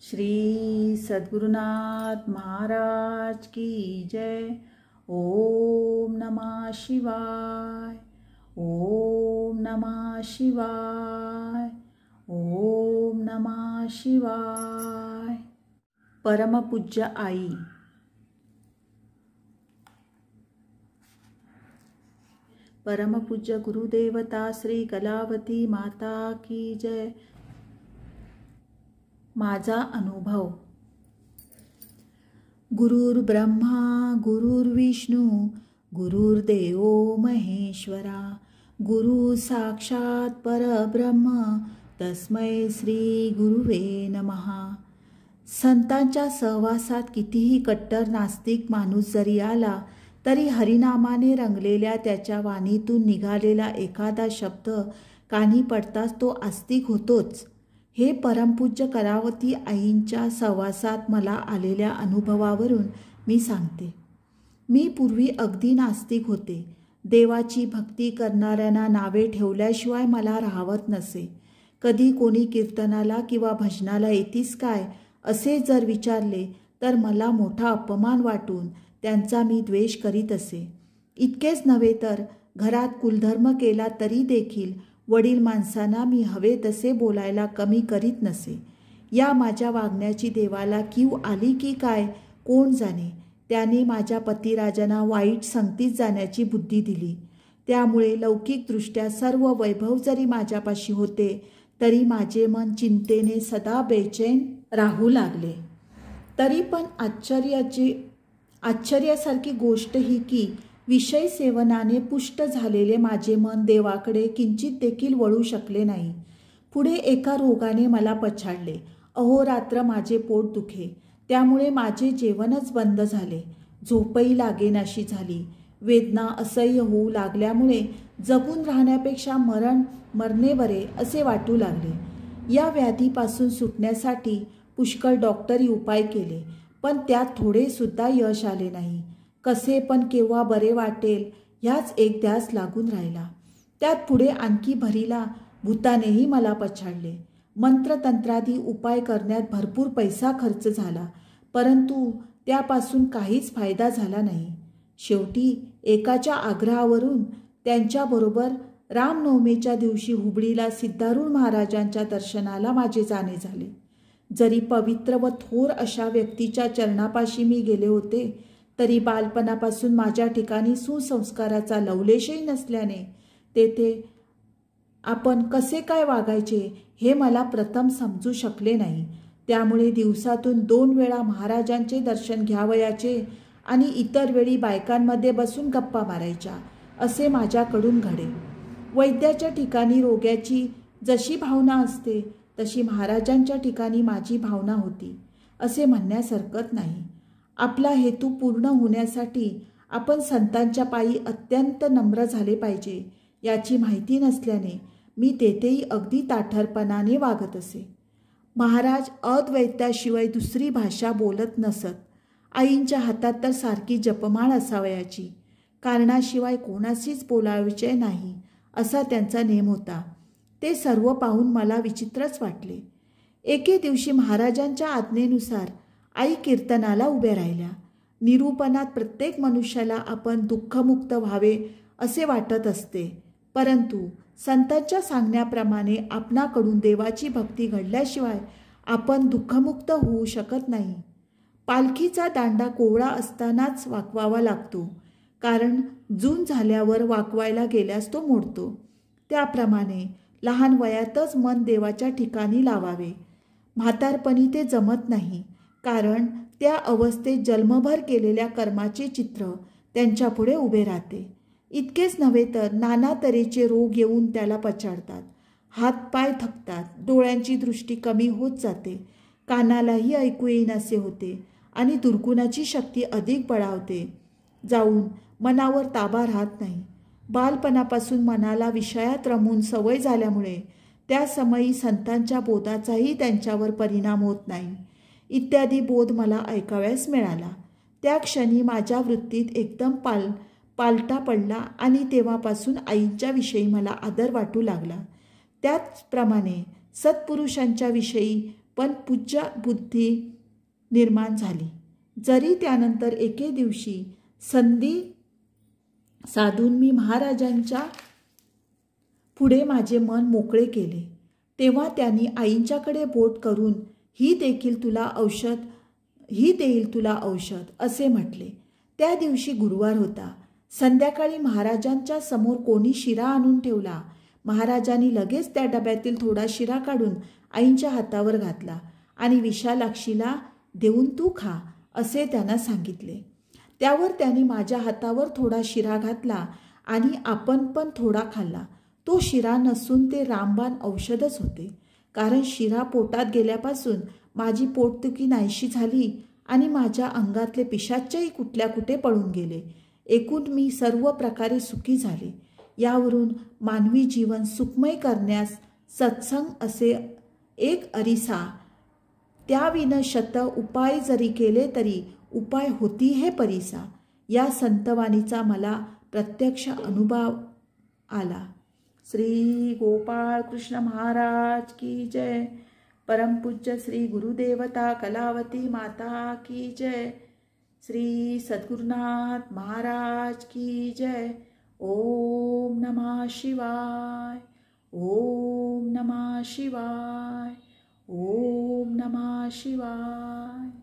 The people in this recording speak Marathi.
श्री सद्गुरुनाथ महाराज की जय। ओम नमः शिवाय, ओम नमः शिवाय, ओम नमः शिवाय। परमपूज्य आई। परमपूज्य गुरुदेवता श्री कलावती माता की जय। माझा अनुभव। गुरुर्ब्रह्मा गुरुर्विष्णू गुरुर्देव महेश्वरा, गुरु साक्षात परब्रह्म तस्मै श्री गुरुवे नमः। संतांच्या सहवासात कितीही कट्टर नास्तिक माणूस जरी आला तरी हरिनामाने रंगलेल्या त्याच्या वाणीतून निघालेला एखादा शब्द कानी पडताच तो आस्तिक होतोच। हे परमपूज्य कलावती आईंच्या सहवासात मला आलेल्या अनुभवावरून मी सांगते। मी पूर्वी अगदी नास्तिक होते। देवाची भक्ती करणाऱ्यांना नावे ठेवल्याशिवाय मला राहवत नसे। कधी कोणी कीर्तनाला किंवा भजनाला येतीस काय असे जर विचारले तर मला मोठा अपमान वाटून त्यांचा मी द्वेष करीत असे। इतकेच नव्हे तर घरात कुलधर्म केला तरी देखील वडील माणसांना मी हवे तसे बोलायला कमी करीत नसे। या माझ्या वागण्याची देवाला कीव आली की काय कोण जाणे। त्याने माझ्या पतिराजांना वाईट संगतीत जाण्याची बुद्धी दिली। त्यामुळे लौकिकदृष्ट्या सर्व वैभव जरी माझ्यापाशी होते तरी माझे मन चिंतेने सदा बेचैन राहू लागले। तरी पण आश्चर्यासारखी गोष्ट ही की विषय सेवनाने पुष्ट झालेले माझे मन देवाकडे किंचित देखील वळू शकले नाही। पुढे एका रोगाने मला पछाडले। अहोरात्र माझे पोट दुखे। त्यामुळे माझे जेवणच बंद झाले। झोपही लागेनाशी झाली। वेदना असह्य होऊ लागल्यामुळे जगून राहण्यापेक्षा मरणे बरे असे वाटू लागले। या व्याधीपासून सुटण्यासाठी पुष्कळ डॉक्टरी उपाय केले, पण त्यात थोडे सुद्धा यश आले नाही। कसे पण केव्हा बरे वाटेल ह्याच एक ध्यास लागून राहिला। त्यात पुढे आणखी भरीला भूतानेही मला पछाडले। मंत्रतंत्रादी उपाय करण्यात भरपूर पैसा खर्च झाला, परंतु त्यापासून काहीच फायदा झाला नाही। शेवटी एकाच्या आग्रहावरून त्यांच्याबरोबर रामनवमीच्या दिवशी हुबळीला सिद्धारूढ महाराजांच्या दर्शनाला माझे जाणे झाले। जरी पवित्र व थोर अशा व्यक्तीच्या चरणापाशी मी गेले होते तरी बालपणापासून माझ्या ठिकाणी सुसंस्काराचा लवलेशही नसल्याने तेथे आपण कसे काय वागायचे हे मला प्रथम समजू शकले नाही। त्यामुळे दिवसातून 2 वेळा महाराजांचे दर्शन घ्यावयाचे आणि इतर वेळी बायकांमध्ये बसून गप्पा मारायच्या असे माझ्याकडून घडे। वैद्याच्या ठिकाणी रोग्याची जशी भावना असते तशी महाराजांच्या ठिकाणी माझी भावना होती असे म्हणण्यास हरकत नाही। आपला हेतू पूर्ण होण्यासाठी आपण संतांच्या पायी अत्यंत नम्र झाले पाहिजे याची माहिती नसल्याने मी तेथेही अगदी ताठरपणाने वागत असे। महाराज अद्वैताशिवाय दुसरी भाषा बोलत नसत। आईंच्या हातात तर सारखी जपमाळ असावयाची। कारणाशिवाय कोणाशीच बोलायचे नाही असा त्यांचा नेम होता। ते सर्व पाहून मला विचित्रच वाटले। एके दिवशी महाराजांच्या आज्ञेनुसार आई कीर्तनाला उभ्या राहिल्या। निरूपणात प्रत्येक मनुष्याला आपण दुःखमुक्त व्हावे असे वाटत असते, परंतु संतांच्या सांगण्याप्रमाणे आपणाकडून देवाची भक्ती घडल्याशिवाय आपण दुःखमुक्त होऊ शकत नाही। पालखीचा दांडा कोवळा असतानाच वाकवावा लागतो, कारण जून झाल्यावर वाकवायला गेल्यास तो मोडतो। त्याप्रमाणे लहान वयातच मन देवाच्या ठिकाणी लावावे। म्हातारपणी ते जमत नाही, कारण त्या अवस्थेत जन्मभर केलेल्या कर्माचे चित्र त्यांच्यापुढे उभे राहते। इतकेच नव्हे तर नाना तऱ्हेचे रोग येऊन त्याला पछाडतात। हातपाय थकतात, डोळ्यांची दृष्टी कमी होत जाते, कानालाही ऐकू येईनासे होते आणि दुर्गुणाची शक्ती अधिक बळावते जाऊन मनावर ताबा राहत नाही। बालपणापासून मनाला विषयात रमून सवय झाल्यामुळे त्या समयी संतांच्या बोधाचाही त्यांच्यावर परिणाम होत नाही इत्यादी बोध मला ऐकाव्यास मिळाला। त्या क्षणी माझ्या वृत्तीत एकदम पालटा पडला आणि तेव्हापासून आईंच्या विषयी मला आदर वाटू लागला। त्याचप्रमाणे सत्पुरुषांच्या विषयी पण पूज्य बुद्धी निर्माण झाली. जरी त्यानंतर एके दिवशी संधी साधून मी महाराजांच्या पुढे माझे मन मोकळे केले, तेव्हा त्यांनी आईंच्याकडे बोट करून ही देईल तुला औषध असे म्हटले. त्या दिवशी गुरुवार होता. संध्याकाळी महाराजांच्या समोर कोणी शिरा आणून ठेवला. महाराजांनी लगेच त्या डब्यातील थोडा शिरा काढून आईंच्या हातावर घातला आणि विशालाक्षीला देऊन तू खा असे त्यांना सांगितले. त्यावर त्यांनी माझ्या हातावर थोडा शिरा घातला आणि आपण पण थोडा खाल्ला. तो शिरा नसून ते रामबाण औषधच होते, कारण शिरा पोटात गेल्यापासून माझी पोटदुखी नाहीशी झाली आणि माझ्या अंगातले पिशाचही कुठल्या कुठे पळून गेले. एकूण मी सर्व प्रकारे सुखी झाले. यावरून मानवी जीवन सुखमय करण्यास सत्संग असे एक अरिसा, त्याविन शत उपाय जरी केले तरी उपाय होती हे परिसा, या संतवाणीचा मला प्रत्यक्ष अनुभव आला. श्री गोपाळ कृष्ण महाराज की जय. परमपूज्य श्री गुरुदेवता कलावती माता की जय. श्री सद्गुरुनाथ महाराज की जय. ओम नमः शिवाय. ओम नमः शिवाय. ओम नमः शिवाय.